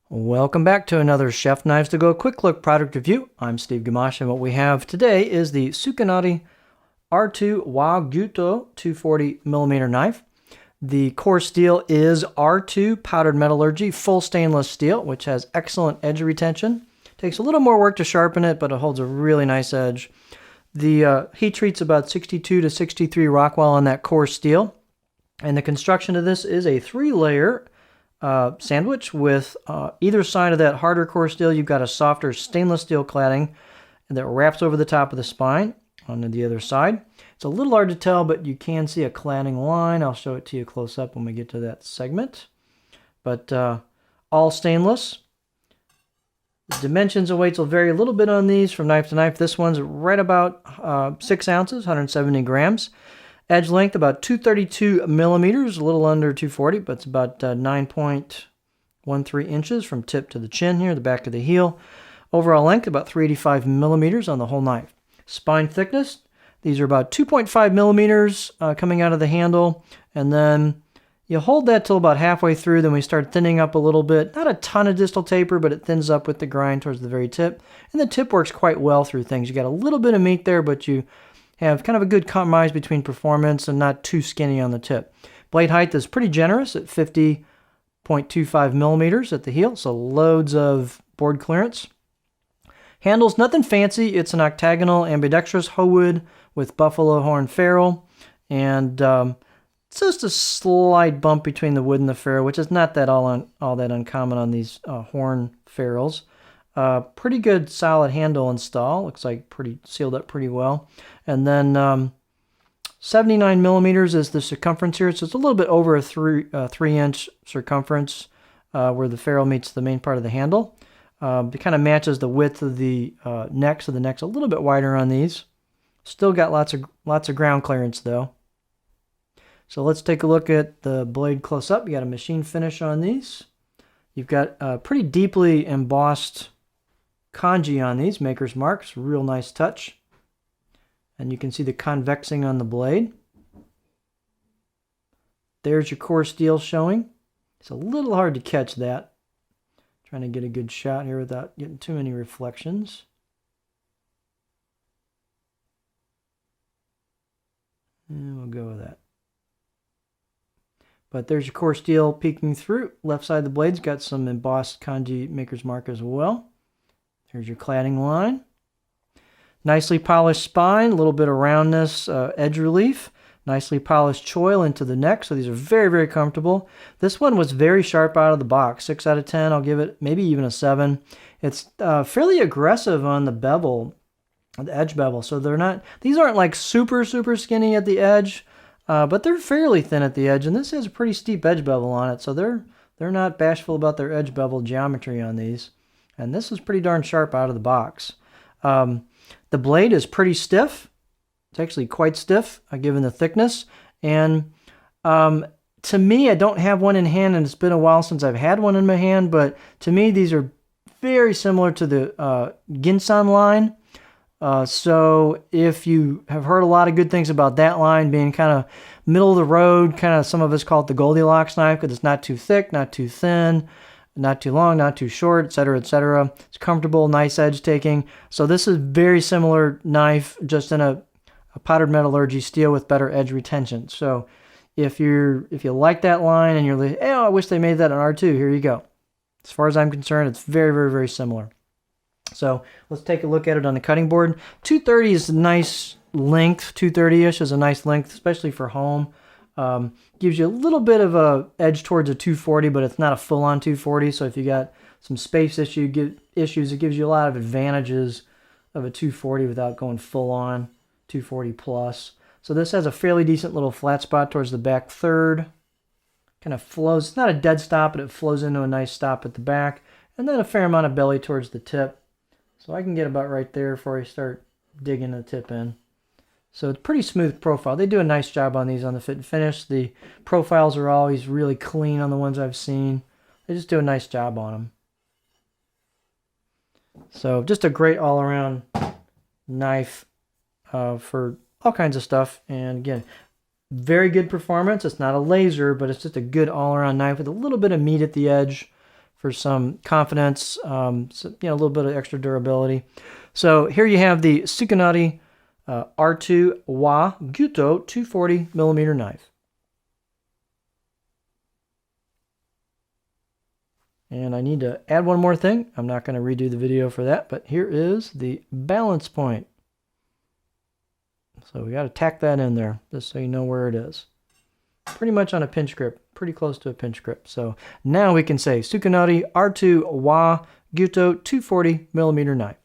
Welcome back to another Chef Knives to Go quick look product review. I'm Steve Gamache, and what we have today is the Sukenari R2 Gyuto 240mm knife. The core steel is R2 powdered metallurgy full stainless steel, which has excellent edge retention. Takes a little more work to sharpen it, but it holds a really nice edge. The heat treat's about 62 to 63 Rockwell on that core steel. And the construction of this is a 3-layer sandwich with either side of that harder core steel. You've got a softer stainless steel cladding that wraps over the top of the spine on the other side. It's a little hard to tell, but you can see a cladding line. I'll show it to you close up when we get to that segment. But all stainless. The dimensions and weights will vary a little bit on these from knife to knife. This one's right about 6 ounces, 170 grams. Edge length about 232 millimeters, a little under 240, but it's about 9.13 inches from tip to the chin here, the back of the heel. Overall length about 385 millimeters on the whole knife. Spine thickness, these are about 2.5 millimeters coming out of the handle, and then you hold that till about halfway through, then we start thinning up a little bit. Not a ton of distal taper, but it thins up with the grind towards the very tip. And the tip works quite well through things. You got a little bit of meat there, but you have kind of a good compromise between performance and not too skinny on the tip. Blade height is pretty generous at 50.25 millimeters at the heel, so loads of board clearance. Handle's nothing fancy. It's an octagonal ambidextrous hoe wood with buffalo horn ferrule, and it's just a slight bump between the wood and the ferrule, which is not that all that uncommon on these horn ferrules. Pretty good solid handle install. Looks like pretty sealed up pretty well. And then 79 millimeters is the circumference here. So it's a little bit over a 3-inch circumference where the ferrule meets the main part of the handle. It kind of matches the width of the neck, so the neck's a little bit wider on these. Still got lots of ground clearance though. So let's take a look at the blade close up. You got a machine finish on these. You've got a pretty deeply embossed kanji on these, maker's marks, real nice touch. And you can see the convexing on the blade. There's your core steel showing. It's a little hard to catch that. Trying to get a good shot here without getting too many reflections. And we'll go with that. But there's your core steel peeking through. Left side of the blade's got some embossed kanji maker's mark as well. There's your cladding line. Nicely polished spine, a little bit of roundness, edge relief. Nicely polished choil into the neck, so these are very, very comfortable. This one was very sharp out of the box. 6 out of 10, I'll give it maybe even a 7. It's fairly aggressive on the bevel, the edge bevel. So these aren't like super, super skinny at the edge, but they're fairly thin at the edge. And this has a pretty steep edge bevel on it, so they're not bashful about their edge bevel geometry on these. And this is pretty darn sharp out of the box. The blade is pretty stiff. It's actually quite stiff, given the thickness. And to me, I don't have one in hand, and it's been a while since I've had one in my hand, but to me, these are very similar to the Ginsan line. So if you have heard a lot of good things about that line being kind of middle of the road, kind of some of us call it the Goldilocks knife because it's not too thick, not too thin, not too long, not too short, etc., etc. It's comfortable, nice edge taking. So this is very similar knife, just in a powdered metallurgy steel with better edge retention. So if you like that line and you're like, hey, I wish they made that on R2, here you go. As far as I'm concerned, it's very, very, very similar. So let's take a look at it on the cutting board. 230 is a nice length. 230-ish is a nice length, especially for home. Gives you a little bit of a edge towards a 240, but it's not a full-on 240. So if you got some space issues, it gives you a lot of advantages of a 240 without going full-on 240 plus. So this has a fairly decent little flat spot towards the back third. Kind of flows. It's not a dead stop, but it flows into a nice stop at the back. And then a fair amount of belly towards the tip. So I can get about right there before I start digging the tip in. So it's pretty smooth profile. They do a nice job on these on the fit and finish. The profiles are always really clean on the ones I've seen. They just do a nice job on them. So just a great all-around knife for all kinds of stuff. And again, very good performance. It's not a laser, but it's just a good all-around knife with a little bit of meat at the edge for some confidence, so, a little bit of extra durability. So here you have the Sukenari R2 Wa Gyuto 240 millimeter knife. And I need to add one more thing. I'm not going to redo the video for that, but here is the balance point. So we got to tack that in there just so you know where it is. Pretty much on a pinch grip, pretty close to a pinch grip. So now we can say Sukenari R2 Wa Gyuto 240 millimeter knife.